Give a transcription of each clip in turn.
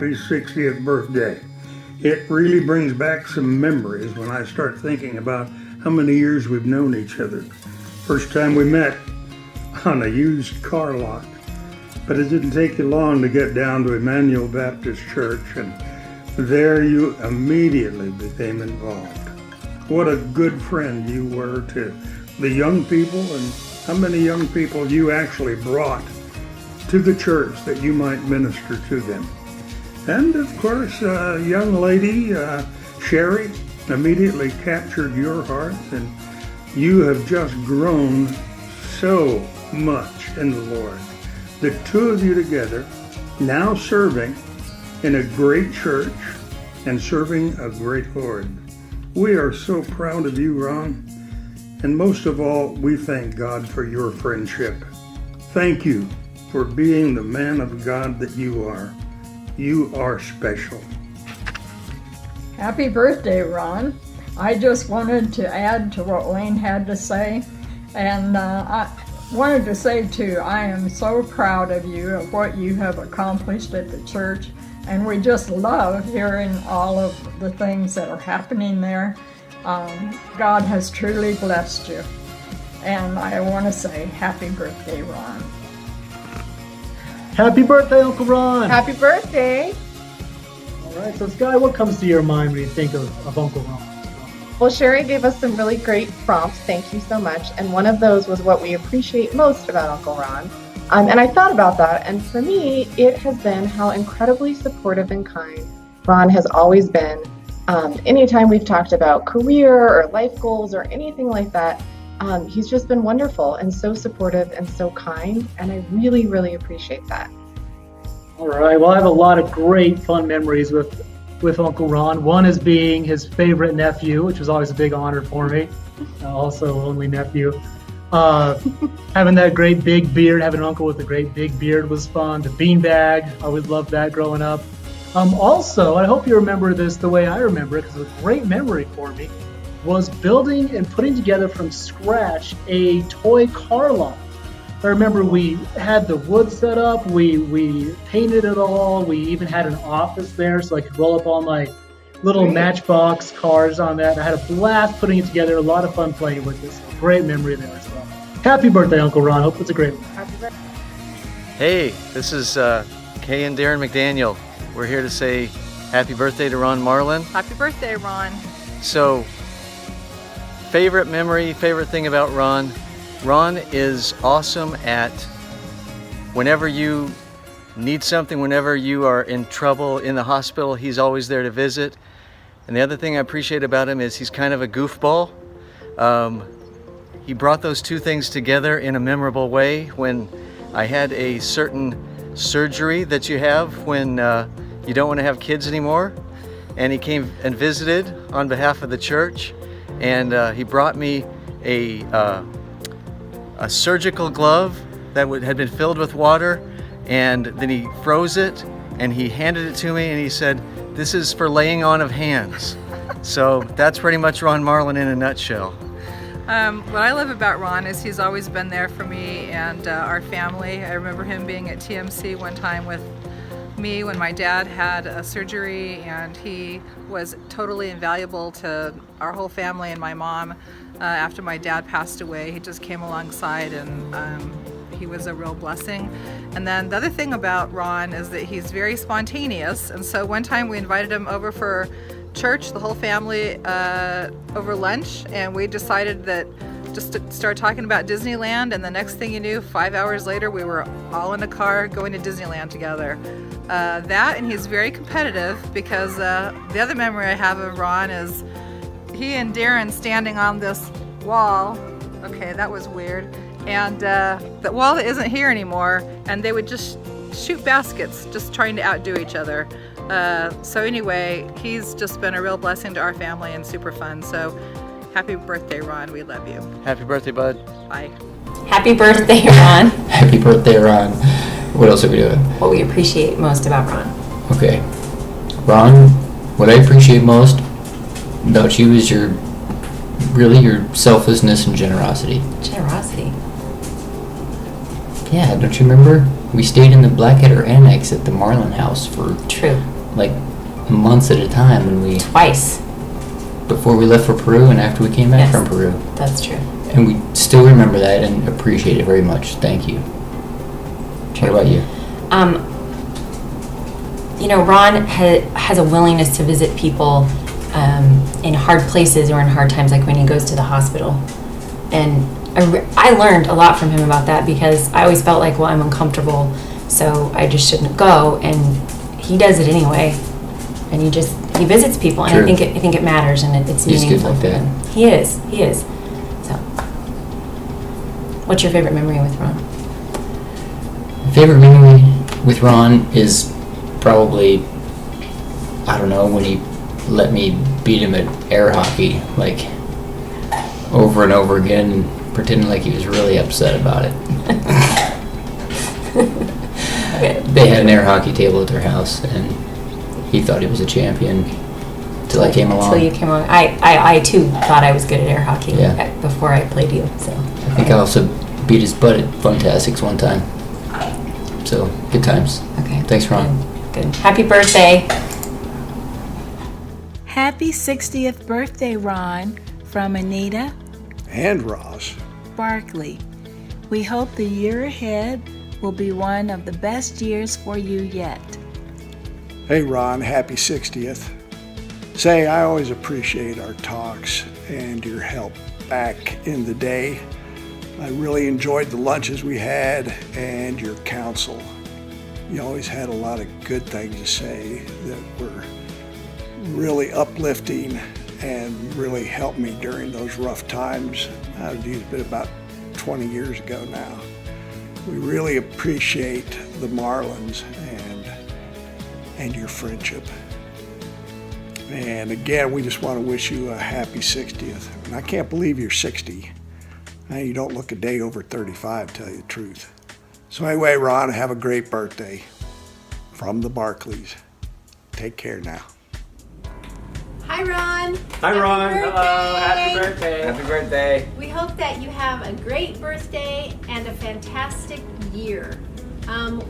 happy 60th birthday. It really brings back some memories when I start thinking about how many years we've known each other. First time we met on a used car lot. But it didn't take you long to get down to Emmanuel Baptist Church, and there you immediately became involved. What a good friend you were to the young people, and how many young people you actually brought to the church that you might minister to them. And of course, a young lady, Sherry, immediately captured your heart, and you have just grown so much in the Lord. The two of you together, now serving in a great church and serving a great Lord. We are so proud of you, Ron. And most of all, we thank God for your friendship. Thank you for being the man of God that you are. You are special. Happy birthday, Ron. I just wanted to add to what Wayne had to say. And I wanted to say too, I am so proud of you, of what you have accomplished at the church. And we just love hearing all of the things that are happening there. God has truly blessed you. And I want to say happy birthday, Ron. Happy birthday, Uncle Ron! Happy birthday! All right, so Sky, what comes to your mind when you think of Uncle Ron? Well, Sherry gave us some really great prompts. Thank you so much. And one of those was what we appreciate most about Uncle Ron. And I thought about that. And for me, it has been how incredibly supportive and kind Ron has always been. Anytime we've talked about career or life goals or anything like that, he's just been wonderful and so supportive and so kind. And I really, really appreciate that. All right, well, I have a lot of great fun memories with Uncle Ron. One is being his favorite nephew, which was always a big honor for me. Also only nephew. Having that great big beard, having an uncle with a great big beard was fun. The beanbag, I always loved that growing up. Also, I hope you remember this the way I remember it, because it's a great memory for me, was building and putting together from scratch a toy car lot. I remember we had the wood set up, we painted it all, we even had an office there so I could roll up all my little Matchbox cars on that. I had a blast putting it together, a lot of fun playing with this. Great memory there as well. Happy birthday, Uncle Ron. Hope it's a great one. Happy birthday. Hey, this is Kay and Darren McDaniel. We're here to say happy birthday to Ron Marlin. Happy birthday, Ron. So, favorite memory, favorite thing about Ron. Ron is awesome at whenever you need something, whenever you are in trouble in the hospital, he's always there to visit. And the other thing I appreciate about him is he's kind of a goofball. He brought those two things together in a memorable way when I had a certain surgery that you have when you don't want to have kids anymore. And he came and visited on behalf of the church, and he brought me a surgical glove that had been filled with water, and then he froze it and he handed it to me and he said, "This is for laying on of hands." So that's pretty much Ron Marlin in a nutshell. What I love about Ron is he's always been there for me and our family. I remember him being at TMC one time with me when my dad had a surgery, and he was totally invaluable to our whole family and my mom. After my dad passed away, he just came alongside, and he was a real blessing. And then the other thing about Ron is that he's very spontaneous, and so one time we invited him over for church, the whole family, over lunch, and we decided that just to start talking about Disneyland, and the next thing you knew, 5 hours later, we were all in a car going to Disneyland together. That, and he's very competitive, because the other memory I have of Ron is he and Darren standing on this wall. Okay, that was weird. And the wall that isn't here anymore, and they would just shoot baskets, just trying to outdo each other. So anyway, he's just been a real blessing to our family and super fun. So happy birthday, Ron. We love you. Happy birthday, bud. Bye. Happy birthday, Ron. Happy birthday, Ron. What else are we doing? What we appreciate most about Ron. Okay. Ron, what I appreciate most about you is your selflessness and generosity. Generosity. Yeah, don't you remember? we stayed in the Blackadder Annex at the Marlin house for True. like months at a time, and Twice. before we left for Peru and after we came back Yes. from Peru. That's true. And we still remember that and appreciate it very much. Thank you. What about you? You know, Ron has a willingness to visit people in hard places or in hard times, like when he goes to the hospital. And I learned a lot from him about that, because I always felt like, well, I'm uncomfortable, so I just shouldn't go. And he does it anyway. And he visits people, and True. I think it matters, and it's He's good meaningful like for that. him. He is. So, what's your favorite memory with Ron? My favorite memory with Ron is probably, I don't know, when he let me beat him at air hockey, like, over and over again, and pretending like he was really upset about it. They had an air hockey table at their house, and he thought he was a champion till I came along. Until you came along. I too thought I was good at air hockey Yeah. before I played you. So I think I also beat his butt at Funtastics one time. So, good times. okay. Thanks, Ron. Good. Happy birthday. Happy 60th birthday, Ron, from Anita And Ross. Barkley. We hope the year ahead will be one of the best years for you yet. Hey Ron, happy 60th. Say, I always appreciate our talks and your help back in the day. I really enjoyed the lunches we had and your counsel. You always had a lot of good things to say that were really uplifting and really helped me during those rough times. It's been about 20 years ago now. We really appreciate the Marlins and your friendship. And again, we just want to wish you a happy 60th. And I can't believe you're 60. You don't look a day over 35, to tell you the truth. So anyway, Ron, have a great birthday from the Barkleys. Take care now. Hi, Ron. Hi, Ron. Happy Hello. Happy birthday. birthday. Happy birthday. We hope that you have a great birthday and a fantastic year.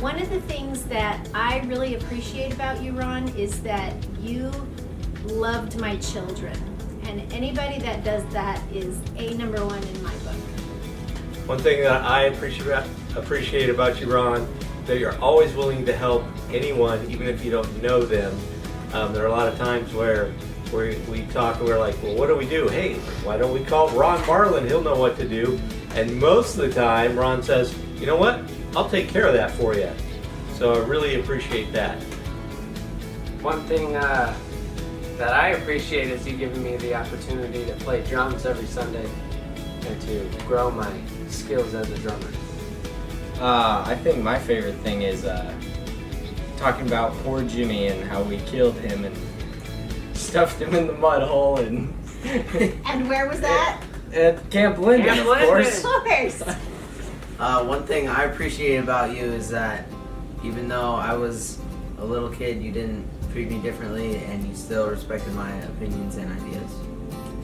One of the things that I really appreciate about you, Ron, is that you loved my children. And anybody that does that is number one in my book. One thing that I appreciate about you, Ron, that you're always willing to help anyone, even if you don't know them. There are a lot of times where we talk and we're like, well, what do we do? Hey, why don't we call Ron Marlin? He'll know what to do. And most of the time, Ron says, you know what? I'll take care of that for you. So I really appreciate that. One thing that I appreciate is you giving me the opportunity to play drums every Sunday and to grow my skills as a drummer. I think my favorite thing is talking about poor Jimmy and how we killed him and stuffed him in the mud hole and And where was that? at Camp Linden, of course. Of course. One thing I appreciate about you is that even though I was a little kid, you didn't treat me differently and you still respected my opinions and ideas.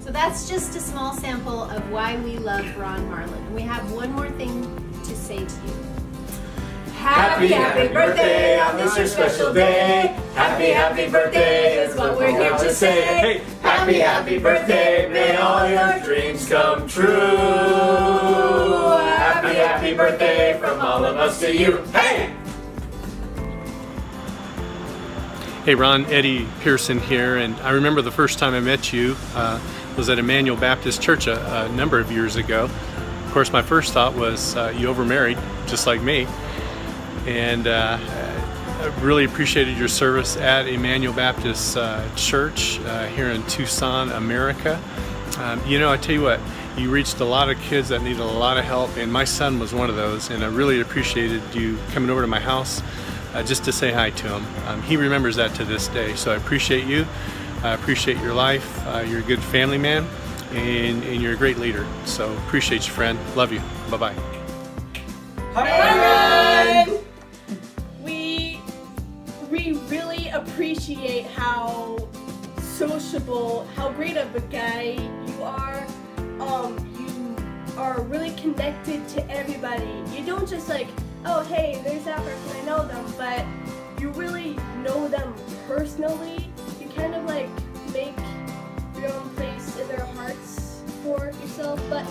So that's just a small sample of why we love Ron Marlin. And we have one more thing to say to you. Happy birthday on this your special day. Happy birthday is what we're here to say. Happy birthday, may all your dreams come true. Happy birthday from all of us to you. Hey! Hey Ron, Eddie Pearson here, and I remember the first time I met you was at Emmanuel Baptist Church a number of years ago. Of course, my first thought was you overmarried, just like me, and I really appreciated your service at Emmanuel Baptist Church here in Tucson, America. You know, I tell you what, you reached a lot of kids that needed a lot of help, and my son was one of those, and I really appreciated you coming over to my house just to say hi to him. He remembers that to this day, so I appreciate you. I appreciate your life. You're a good family man, and you're a great leader. So appreciate you, friend. Love you. Bye-bye. Hi, Ron! We really appreciate how sociable, how great of a guy you are. You are really connected to everybody. You don't just like oh hey, there's that person, I know them, but you really know them personally. You kind of like make your own place in their hearts for yourself, but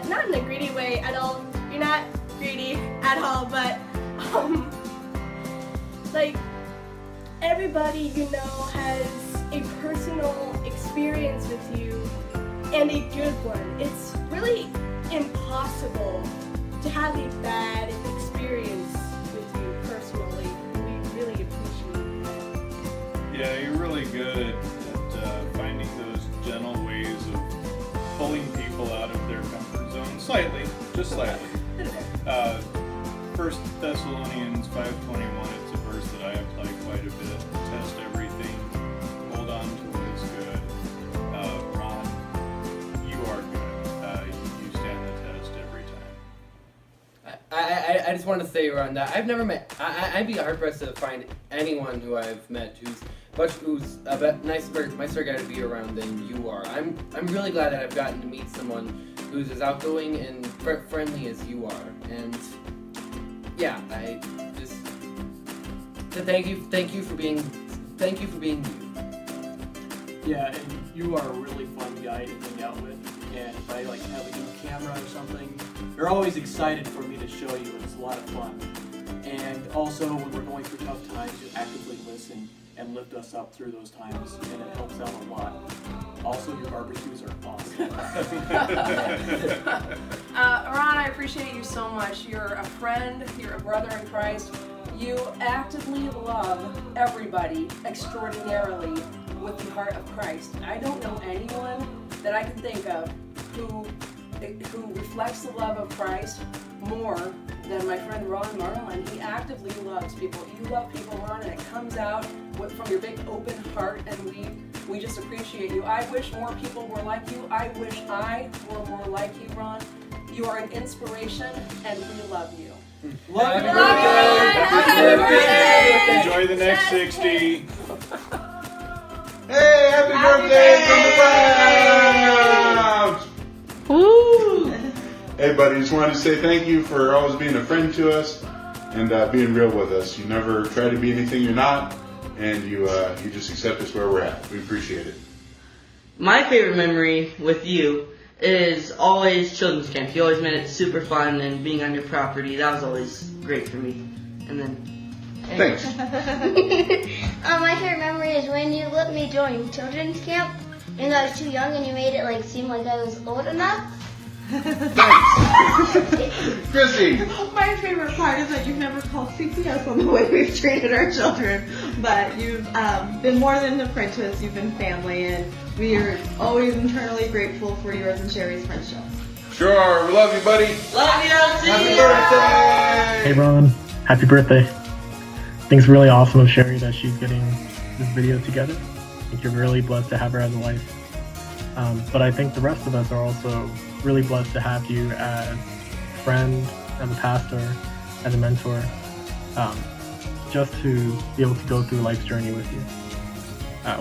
not in a greedy way at all. You're not greedy at all, but like everybody you know has a personal experience with you and a good one. It's really impossible to have a bad experience with you personally. We really appreciate that. Yeah, you're really good at finding those gentle ways of pulling people out of their comfort zone slightly, just slightly. 1 Thessalonians 5:21, it's a verse that I apply quite a bit. Test everything, hold on to what is good. Ron, you are good. You stand the test every time. I just want to say, Ron, that I've never met. I'd be hard pressed to find anyone who I've met who's a bit nicer guy to be around than you are. I'm really glad that I've gotten to meet someone who's as outgoing and friendly as you are. And yeah, I just thank you for being you. Yeah, and you are a really fun guy to hang out with. And if I like have a new camera or something, you're always excited for me to show you, and it's a lot of fun. And also, when we're going through tough times, you actively listen and lift us up through those times, and it helps out a lot. Also, your barbecues are awesome. Ron, I appreciate you so much. You're a friend, you're a brother in Christ. You actively love everybody extraordinarily with the heart of Christ. I don't know anyone that I can think of who reflects the love of Christ more than my friend Ron Marlin. He actively loves people. You love people, Ron, and it comes out from your big open heart, and we just appreciate you. I wish more people were like you. I wish I were more like you, Ron. You are an inspiration, and we love you. Happy birthday! Happy birthday! Enjoy the next 60. Hey, happy birthday from the Browns! Woo! Hey, buddy, just wanted to say thank you for always being a friend to us and being real with us. You never try to be anything you're not, and you just accept us where we're at. We appreciate it. My favorite memory with you is always children's camp. You always made it super fun, and being on your property, that was always great for me. And then... Thanks. My favorite memory is when you let me join children's camp, and I was too young, and you made it seem like I was old enough. Chrissy! My favorite part is that you've never called CPS on the way we've treated our children, but you've been more than a friend to us, you've been family, and we are always internally grateful for yours and Sherry's friendship. Sure, we love you, buddy. Love you. See Happy you. birthday! Hey Ron, happy birthday. I think it's really awesome of Sherry that she's getting this video together. I think you're really blessed to have her as a wife. But I think the rest of us are also really blessed to have you as a friend, as a pastor, as a mentor, just to be able to go through life's journey with you.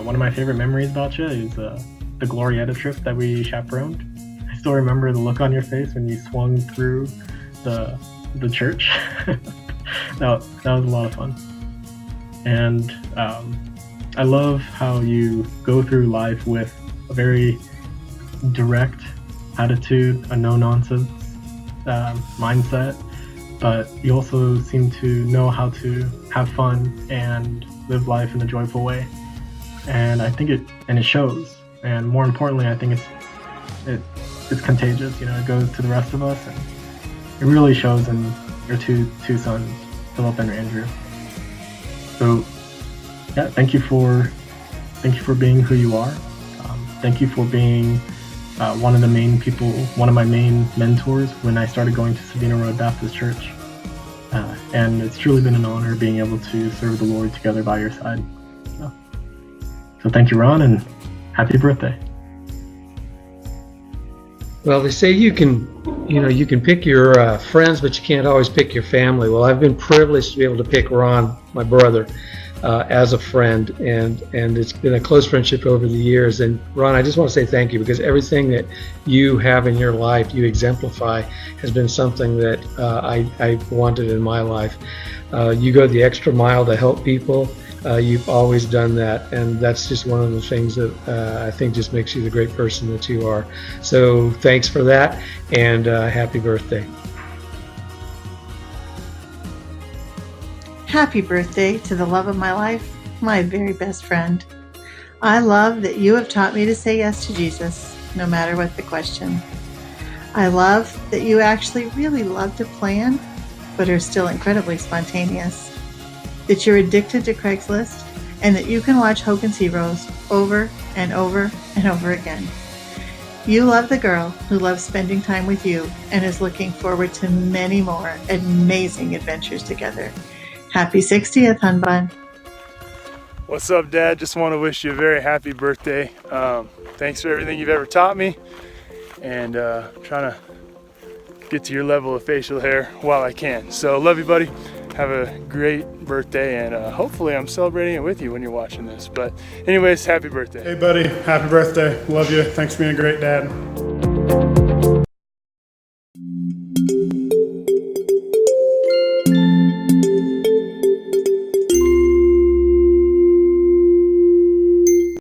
One of my favorite memories about you is the Glorietta trip that we chaperoned. I still remember the look on your face when you swung through the church. that was a lot of fun. And I love how you go through life with a very direct attitude, a no-nonsense mindset, but you also seem to know how to have fun and live life in a joyful way. And I think it shows. And more importantly, I think it's contagious. You know, it goes to the rest of us, and it really shows in your two sons, Philip and Andrew. So, yeah, thank you for being who you are. Thank you for being one of my main mentors when I started going to Sabina Road Baptist Church. And it's truly been an honor being able to serve the Lord together by your side. So thank you, Ron, and happy birthday. Well, they say you can pick your friends, but you can't always pick your family. Well, I've been privileged to be able to pick Ron, my brother. as a friend, and it's been a close friendship over the years. And Ron, I just want to say thank you, because everything that you have in your life, you exemplify, has been something that I wanted in my life. You go the extra mile to help people. You've always done that, and that's just one of the things that I think just makes you the great person that you are. So thanks for that, and happy birthday. Happy birthday to the love of my life, my very best friend. I love that you have taught me to say yes to Jesus, no matter what the question. I love that you actually really love to plan, but are still incredibly spontaneous. That you're addicted to Craigslist, and that you can watch Hogan's Heroes over and over and over again. You love the girl who loves spending time with you and is looking forward to many more amazing adventures together. Happy 60th, hun bun. What's up, Dad? Just want to wish you a very happy birthday. Thanks for everything you've ever taught me, and trying to get to your level of facial hair while I can. So love you, buddy. Have a great birthday, and hopefully I'm celebrating it with you when you're watching this. But anyways, happy birthday. Hey buddy, happy birthday. Love you. Thanks for being a great dad.